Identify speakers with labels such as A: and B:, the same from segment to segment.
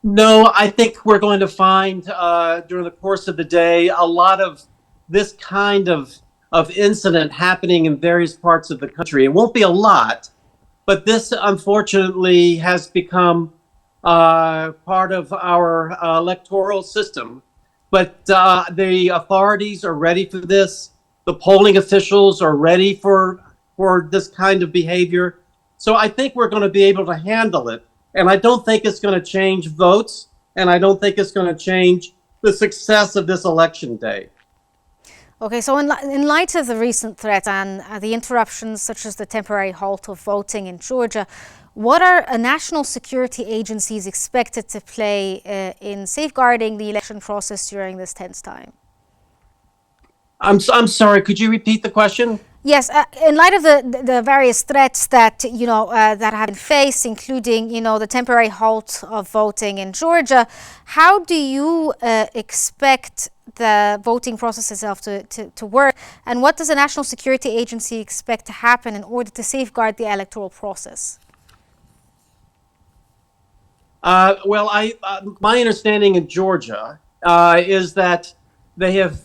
A: No, I think we're going to find during the course of the day a lot of this kind of incident happening in various parts of the country. It won't be a lot, but this unfortunately has become part of our electoral system. But the authorities are ready for this. The polling officials are ready for this kind of behavior. So I think we're going to be able to handle it. And I don't think it's going to change votes. And I don't think it's going to change the success of this election day.
B: Okay, so in light of the recent threat and the interruptions, such as the temporary halt of voting in Georgia, what are national security agencies expected to play in safeguarding the election process during this tense time?
A: I'm sorry. Could you repeat the question?
B: Yes, in light of the various threats that that have been faced, including the temporary halt of voting in Georgia, how do you expect the voting process itself to work, and what does the National Security Agency expect to happen in order to safeguard the electoral process?
A: My understanding in Georgia is that they have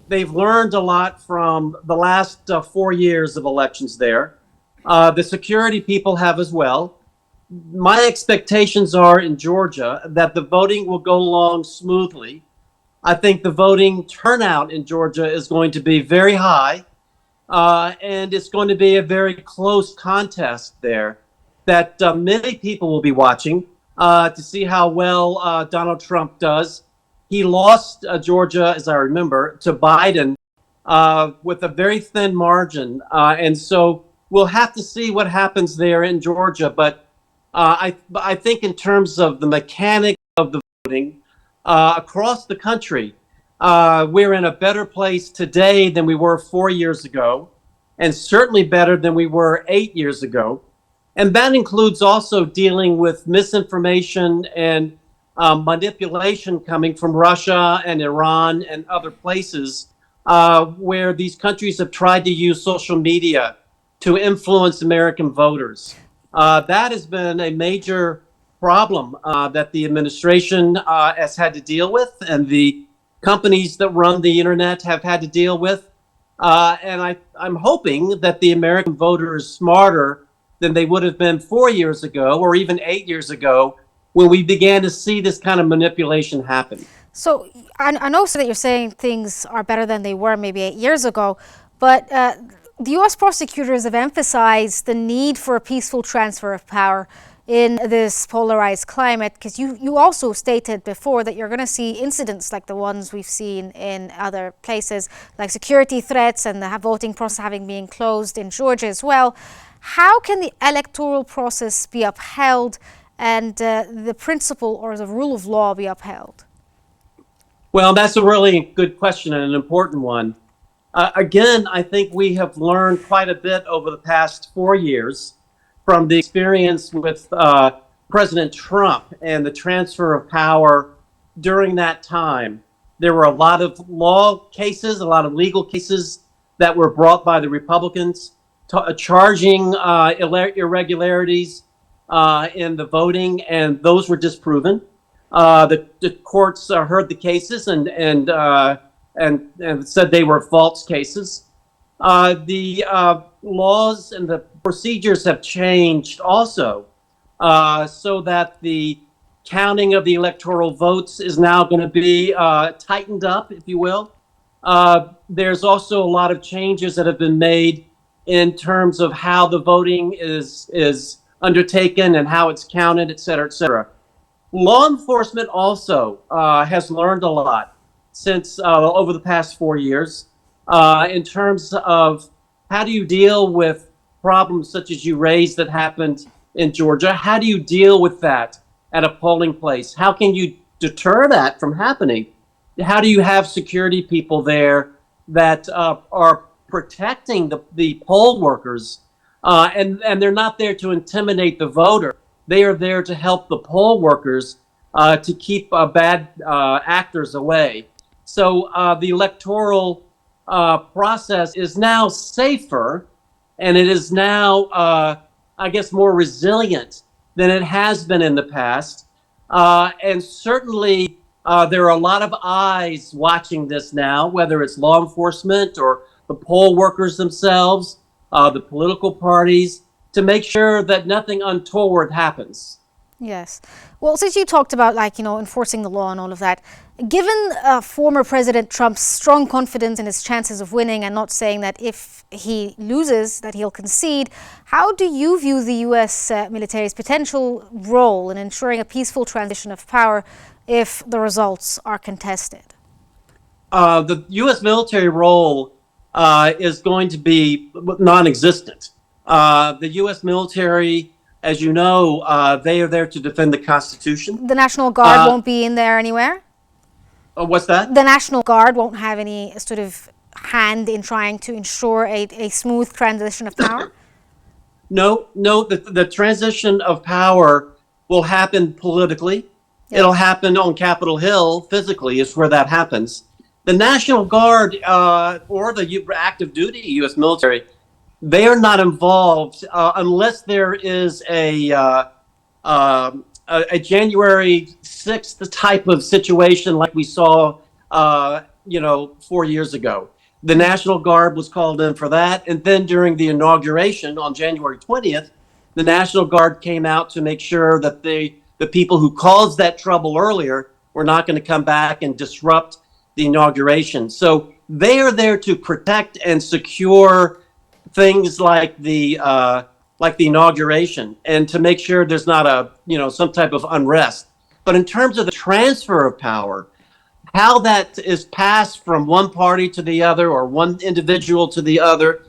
A: they've learned a lot from the last 4 years of elections there. The security people have as well. My expectations are in Georgia that the voting will go along smoothly. I think the voting turnout in Georgia is going to be very high, and it's going to be a very close contest there that many people will be watching to see how well Donald Trump does. He lost Georgia, as I remember, to Biden with a very thin margin. And so we'll have to see what happens there in Georgia. But I think in terms of the mechanics of the voting across the country, we're in a better place today than we were 4 years ago, and certainly better than we were 8 years ago. And that includes also dealing with misinformation and manipulation coming from Russia and Iran and other places where these countries have tried to use social media to influence American voters. That has been a major problem that the administration has had to deal with, and the companies that run the internet have had to deal with. I'm hoping that the American voter is smarter than they would have been 4 years ago or even 8 years ago when we began to see this kind of manipulation happen.
B: So I know that you're saying things are better than they were maybe 8 years ago, but the U.S. prosecutors have emphasized the need for a peaceful transfer of power in this polarized climate, because you also stated before that you're going to see incidents like the ones we've seen in other places, like security threats and the voting process having been closed in Georgia as well. How can the electoral process be upheld and the principle or the rule of law be upheld?
A: Well, that's a really good question and an important one. Again, I think we have learned quite a bit over the past 4 years from the experience with President Trump and the transfer of power during that time. There were a lot of law cases, a lot of legal cases that were brought by the Republicans charging irregularities in the voting, and those were disproven. The courts heard the cases and said they were false cases. The laws and the procedures have changed also, so that the counting of the electoral votes is now going to be tightened up, if you will. There's also a lot of changes that have been made in terms of how the voting is undertaken and how it's counted, et cetera, et cetera. Law enforcement also has learned a lot since over the past 4 years in terms of how do you deal with problems such as you raised that happened in Georgia? How do you deal with that at a polling place? How can you deter that from happening? How do you have security people there that are protecting the poll workers? And they're not there to intimidate the voter. They are there to help the poll workers to keep bad actors away. So the electoral process is now safer, and it is now, I guess, more resilient than it has been in the past. And certainly there are a lot of eyes watching this now, whether it's law enforcement or the poll workers themselves, the political parties, to make sure that nothing untoward happens.
B: Yes. Well, since you talked about enforcing the law and all of that, given former President Trump's strong confidence in his chances of winning and not saying that if he loses that he'll concede, how do you view the U.S. Military's potential role in ensuring a peaceful transition of power if the results are contested?
A: The U.S. military role is going to be non-existent. The U.S. military, as you know, they are there to defend the Constitution.
B: The National Guard
A: Uh,
B: won't be in there anywhere?
A: what's that?
B: The National Guard won't have any sort of hand in trying to ensure a smooth transition of power?
A: No, no. The transition of power will happen politically. It'll
B: Yes.
A: happen on Capitol Hill physically, is where that happens. The National Guard or the active duty U.S. military, they are not involved unless there is a January 6th type of situation like we saw, 4 years ago. The National Guard was called in for that. And then during the inauguration on January 20th, the National Guard came out to make sure that the people who caused that trouble earlier were not going to come back and disrupt the inauguration. So they are there to protect and secure things like the inauguration and to make sure there's not some type of unrest. But in terms of the transfer of power, how that is passed from one party to the other or one individual to the other,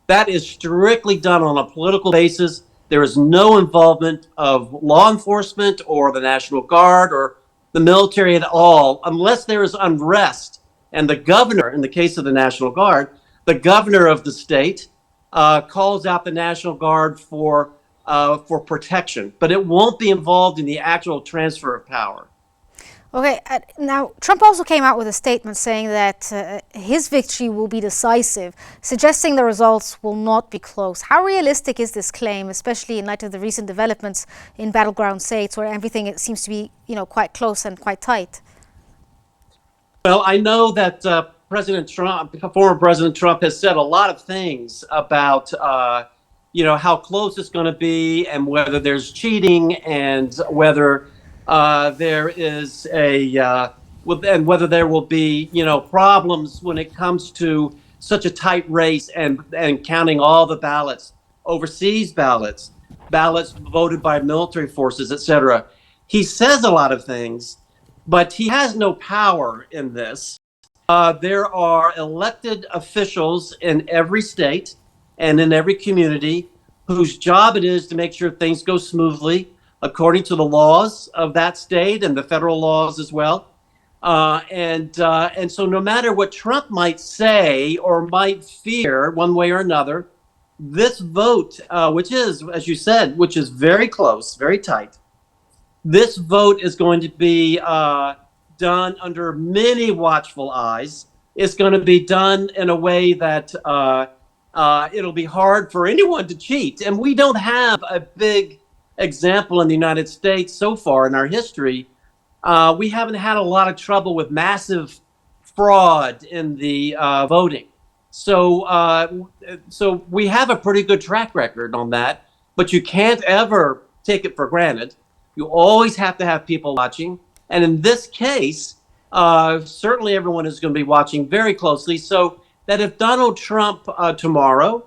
A: that is strictly done on a political basis. There is no involvement of law enforcement or the National Guard or the military at all, unless there is unrest. And the governor, in the case of the National Guard, the governor of the state calls out the National Guard for protection, but it won't be involved in the actual transfer of power.
B: Okay, now Trump also came out with a statement saying that his victory will be decisive, suggesting the results will not be close. How realistic is this claim, especially in light of the recent developments in battleground states where everything it seems to be, quite close and quite tight?
A: Well, I know that former President Trump, has said a lot of things about, how close it's going to be and whether there's cheating and whether there is and whether there will be, problems when it comes to such a tight race and counting all the ballots, overseas ballots voted by military forces, etc. He says a lot of things, but he has no power in this. There are elected officials in every state and in every community whose job it is to make sure things go smoothly according to the laws of that state and the federal laws as well. And so no matter what Trump might say or might fear one way or another, this vote, which is, as you said, which is very close, very tight, this vote is going to be done under many watchful eyes. It's going to be done in a way that it'll be hard for anyone to cheat. And we don't have a big example in the United States so far in our history. We haven't had a lot of trouble with massive fraud in the voting. So we have a pretty good track record on that, but you can't ever take it for granted. You always have to have people watching. And in this case, certainly everyone is going to be watching very closely, so that if Donald Trump tomorrow,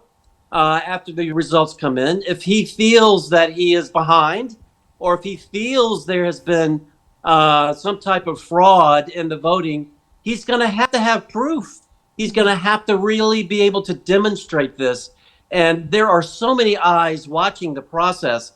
A: after the results come in, if he feels that he is behind, or if he feels there has been some type of fraud in the voting, he's going to have proof. He's going to have to really be able to demonstrate this. And there are so many eyes watching the process.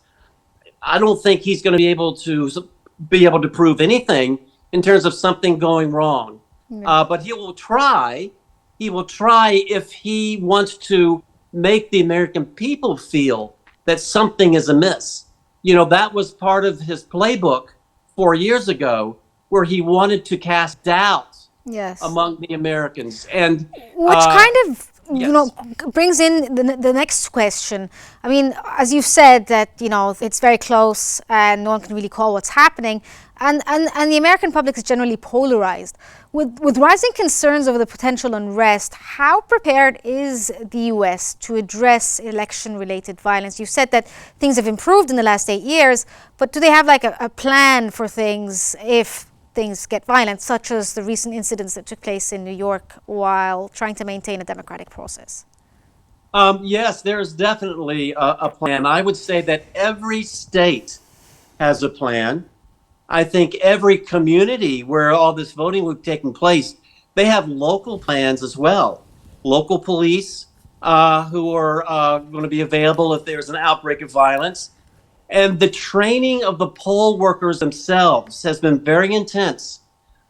A: I don't think he's going to be able to prove anything in terms of something going wrong. But he will try. He will try if he wants to make the American people feel that something is amiss. That was part of his playbook 4 years ago, where he wanted to cast doubt
B: Yes.
A: among the Americans. And
B: Which kind of
A: Yes.
B: brings in the next question. I mean, as you've said that, it's very close and no one can really call what's happening. And the American public is generally polarized. With rising concerns over the potential unrest, how prepared is the US to address election-related violence? You said that things have improved in the last 8 years, but do they have like a plan for things if things get violent, such as the recent incidents that took place in New York while trying to maintain a democratic process?
A: Yes, there's definitely a plan. I would say that every state has a plan. I think every community where all this voting would taking place, they have local plans as well. Local police who are going to be available if there's an outbreak of violence. And the training of the poll workers themselves has been very intense.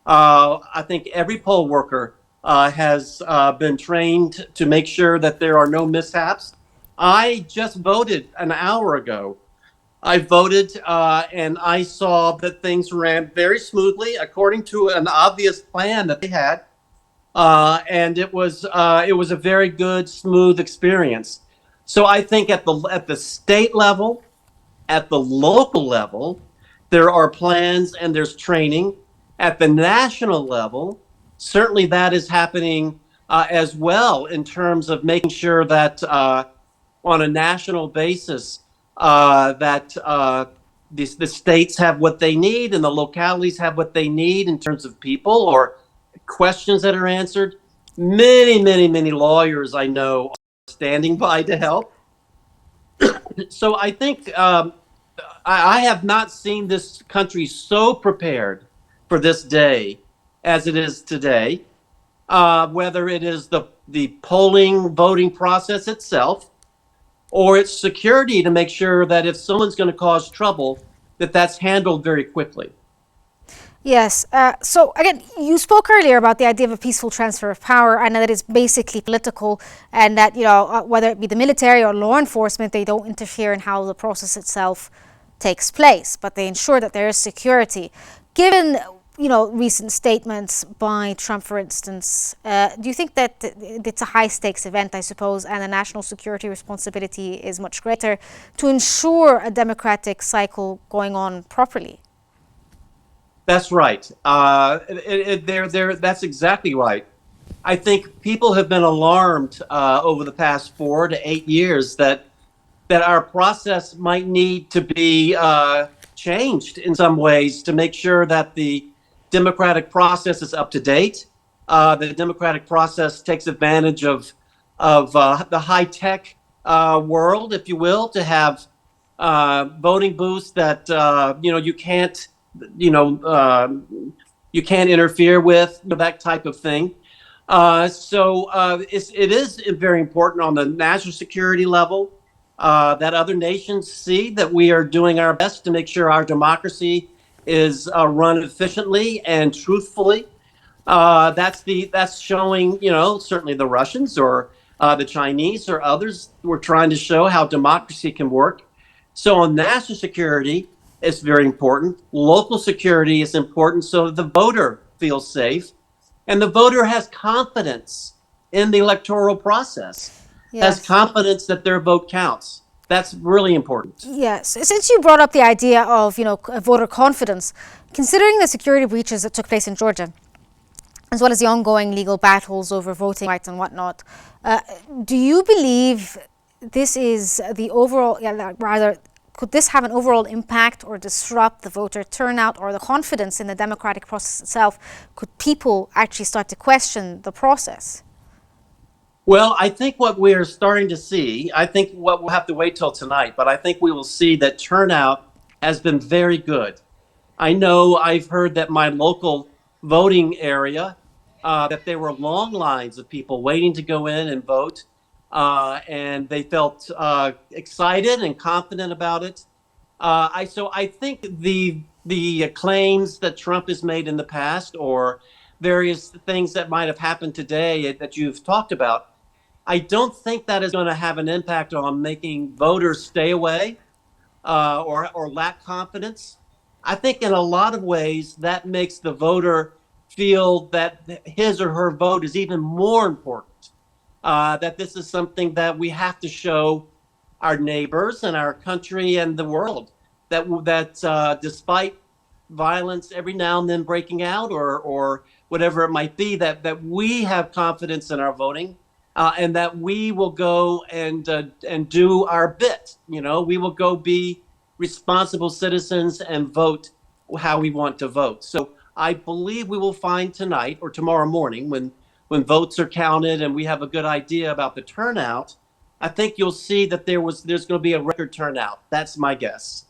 A: I think every poll worker has been trained to make sure that there are no mishaps. I just voted an hour ago. I voted and I saw that things ran very smoothly according to an obvious plan that they had. And it was a very good, smooth experience. So I think at the state level, at the local level, there are plans and there's training. At the national level, certainly that is happening as well in terms of making sure that on a national basis that the states have what they need and the localities have what they need in terms of people or questions that are answered. Many, many, many lawyers I know are standing by to help. So I think I have not seen this country so prepared for this day as it is today. Whether it is the polling voting process itself, or its security to make sure that if someone's going to cause trouble, that that's handled very quickly.
B: Yes. So again, you spoke earlier about the idea of a peaceful transfer of power, and that it's basically political, and that whether it be the military or law enforcement, they don't interfere in how the process itself takes place, but they ensure that there is security. Given recent statements by Trump, for instance, do you think that it's a high stakes event, I suppose, and the national security responsibility is much greater to ensure a democratic cycle going on properly?
A: That's right. That's exactly right. I think people have been alarmed over the past 4 to 8 years that our process might need to be changed in some ways to make sure that the democratic process is up to date. The democratic process takes advantage of the high tech world, if you will, to have voting booths that you know you can't interfere with, that type of thing. It is very important on the national security level that other nations see that we are doing our best to make sure our democracy is run efficiently and truthfully. That's showing, certainly the Russians or the Chinese or others were trying to show how democracy can work. So on national security, it's very important. Local security is important so that the voter feels safe and the voter has confidence in the electoral process, has
B: Yes.
A: confidence that their vote counts. That's really important.
B: Yes. Since you brought up the idea of, voter confidence, considering the security breaches that took place in Georgia, as well as the ongoing legal battles over voting rights and whatnot, do you believe this is the overall, rather, could this have an overall impact or disrupt the voter turnout or the confidence in the democratic process itself? Could people actually start to question the process?
A: Well, I think what we're starting to see, I think what we'll have to wait till tonight, but I think we will see that turnout has been very good. I know I've heard that my local voting area, that there were long lines of people waiting to go in and vote, and they felt excited and confident about it. I think the claims that Trump has made in the past, or various things that might have happened today that you've talked about, I don't think that is going to have an impact on making voters stay away or lack confidence. I think in a lot of ways that makes the voter feel that his or her vote is even more important that this is something that we have to show our neighbors and our country and the world that despite violence every now and then breaking out or whatever it might be, that we have confidence in our voting, and that we will go and do our bit. You know, we will go be responsible citizens and vote how we want to vote. So I believe we will find tonight or tomorrow morning when votes are counted and we have a good idea about the turnout. I think you'll see that there's going to be a record turnout. That's my guess.